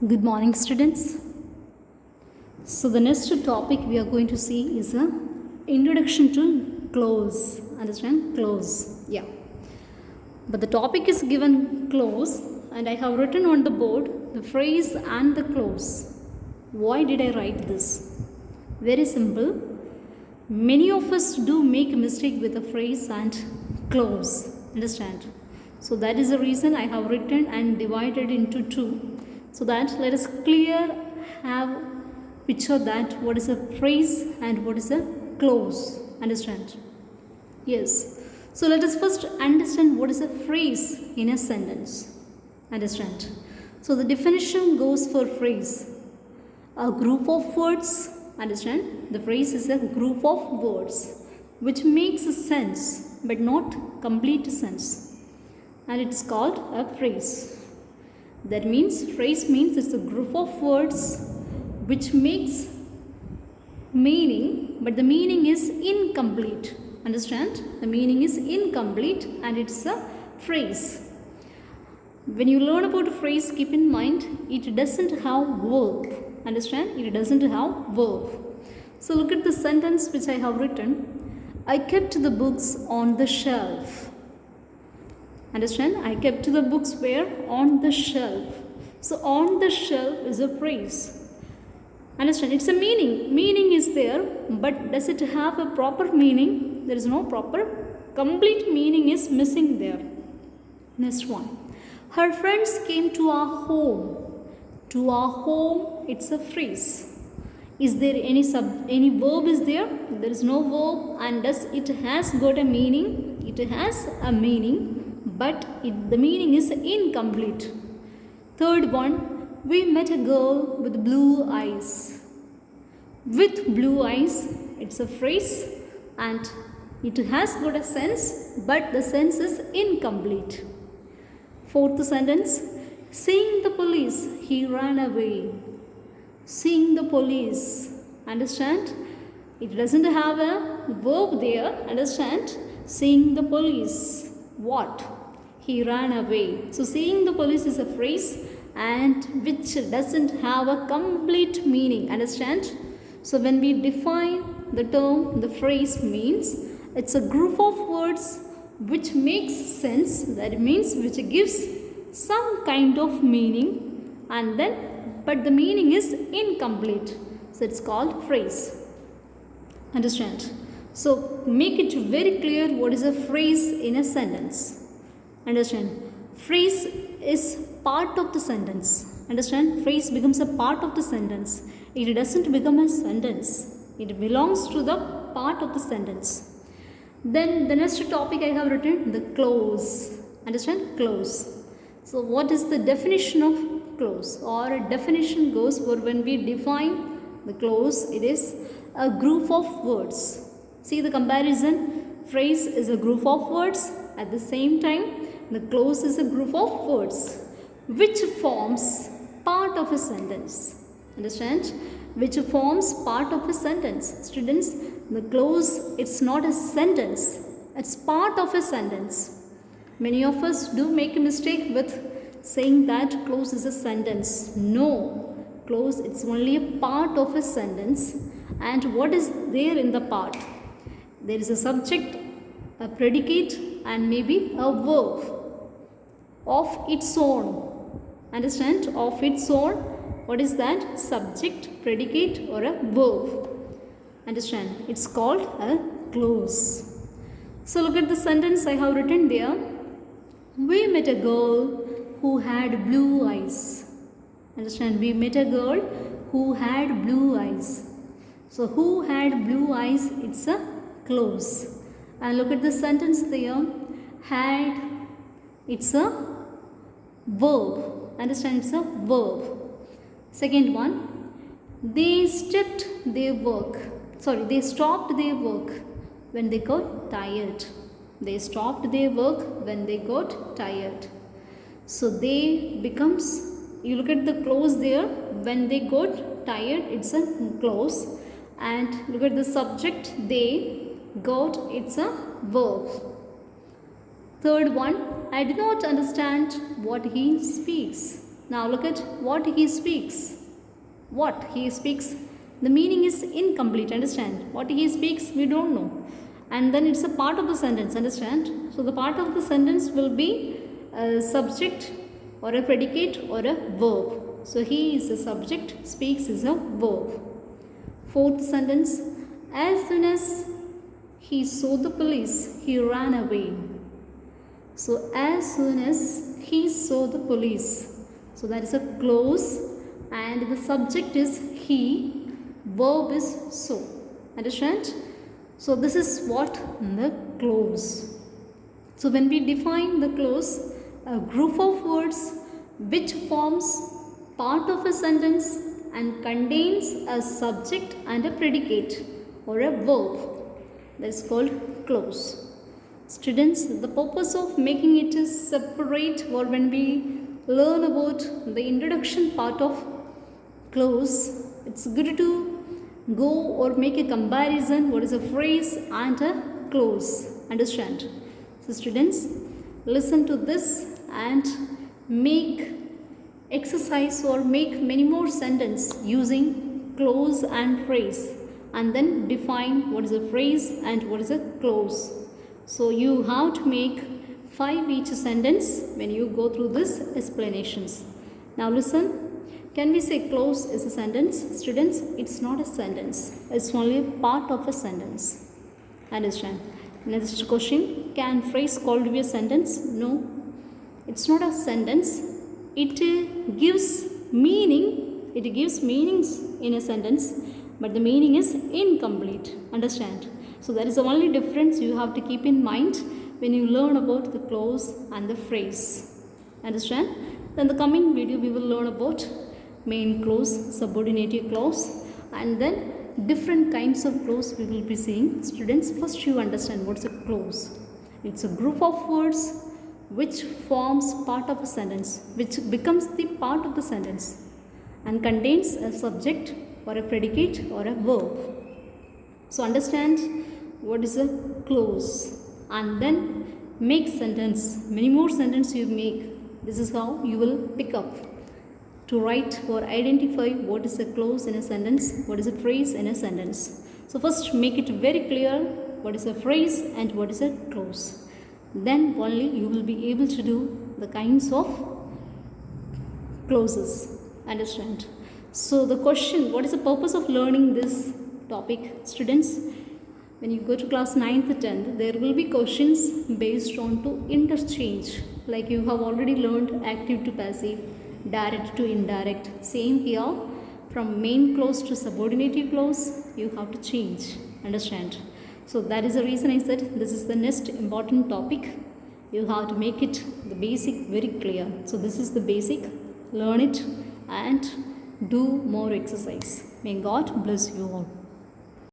Good morning, students. So the next topic we are going to see is a introduction to clause. Understand? Clause. Yeah. But the topic is given clause, and I have written on the board the phrase and the clause. Why did I write this? Very simple. Many of us do make a mistake with the phrase and clause. Understand? So that is the reason I have written and divided into two. So that let us have picture that what is a phrase and what is a clause. Understand? Yes. So let us first understand what is a phrase in a sentence. Understand? So the definition goes for phrase. A group of words. Understand? The phrase is a group of words which makes sense but not complete sense. And it's called a phrase. That means phrase means it's a group of words which makes meaning, but the meaning is incomplete. Understand? The meaning is incomplete and it's a phrase. When you learn about a phrase, keep in mind it doesn't have verb. Understand? It doesn't have verb. So look at the sentence which I have written. I kept the books on the shelf. Understand? I kept the books where? On the shelf. So on the shelf is a phrase. Understand? It's a meaning. Meaning is there, but does it have a proper meaning? There is no proper. Complete meaning is missing there. Next one. Her friends came to our home. To our home, it's a phrase. Is there any verb is there? There is no verb, and does it has got a meaning? It has a meaning, but the meaning is incomplete. Third one, we met a girl with blue eyes. With blue eyes, it's a phrase and it has got a sense, but the sense is incomplete. Fourth sentence, seeing the police, he ran away. Seeing the police, understand? It doesn't have a verb there, understand? Seeing the police, what? He ran away. So seeing the police is a phrase and which doesn't have a complete meaning. Understand? So when we define the term, the phrase means it's a group of words which makes sense. That means which gives some kind of meaning, and then but the meaning is incomplete. So it's called phrase. Understand? So make it very clear what is a phrase in a sentence. Understand? Phrase is part of the sentence. Understand? Phrase becomes a part of the sentence. It doesn't become a sentence. It belongs to the part of the sentence. Then the next topic I have written, the clause. Understand? Clause. So what is the definition of clause? Or a definition goes for when we define the clause, it is a group of words. See the comparison? Phrase is a group of words. At the same time, the clause is a group of words which forms part of a sentence. Understand? Which forms part of a sentence. Students, the clause, it's not a sentence. It's part of a sentence. Many of us do make a mistake with saying that clause is a sentence. No. Clause, it's only a part of a sentence. And what is there in the part? There is a subject, a predicate, and maybe a verb of its own. Understand? Of its own. What is that? Subject, predicate, or a verb. Understand? It's called a clause. So look at the sentence I have written there. We met a girl who had blue eyes. Understand? We met a girl who had blue eyes. So who had blue eyes? It's a clause. And look at the sentence there. Had, it's a verb. Understand? It's a verb. Second one, they stopped their work when they got tired. They stopped their work when they got tired. So they becomes, you look at the clause there, when they got tired, it's a clause. And look at the subject, they got, it's a verb. Third one, I do not understand what he speaks. Now look at what he speaks. What he speaks, the meaning is incomplete. Understand? What he speaks, we don't know. And then it's a part of the sentence. Understand? So the part of the sentence will be a subject or a predicate or a verb. So he is a subject, speaks is a verb. Fourth sentence, as soon as he saw the police, he ran away. So as soon as he saw the police, so that is a clause, and the subject is he, verb is so. Understand? So this is what the clause. So when we define the clause, a group of words which forms part of a sentence and contains a subject and a predicate or a verb, that is called clause. Students, the purpose of making it is separate, or when we learn about the introduction part of clause, it's good to go or make a comparison what is a phrase and a clause. Understand? So students, listen to this and make exercise or make many more sentences using clause and phrase, and then define what is a phrase and what is a clause. So you have to make 5 each sentence when you go through these explanations. Now listen. Can we say clause is a sentence? Students, it's not a sentence. It's only a part of a sentence. Understand? Next question. Can phrase called to be a sentence? No. It's not a sentence. It gives meaning. It gives meanings in a sentence, but the meaning is incomplete. Understand? So that is the only difference you have to keep in mind when you learn about the clause and the phrase. Understand? Then the coming video we will learn about main clause, subordinative clause, and then different kinds of clause we will be seeing. Students, first you understand what's a clause. It's a group of words which forms part of a sentence, which becomes the part of the sentence and contains a subject or a predicate or a verb. So understand what is a clause and then make sentence. Many more sentences you make. This is how you will pick up to write or identify what is a clause in a sentence, what is a phrase in a sentence. So first make it very clear what is a phrase and what is a clause. Then only you will be able to do the kinds of clauses. Understand? So the question, what is the purpose of learning this topic? Students, when you go to class 9th, 10th, there will be questions based on to interchange. Like you have already learned active to passive, direct to indirect. Same here, from main clause to subordinative clause, you have to change. Understand? So that is the reason I said this is the next important topic. You have to make it the basic very clear. So this is the basic. Learn it and do more exercise. May God bless you all.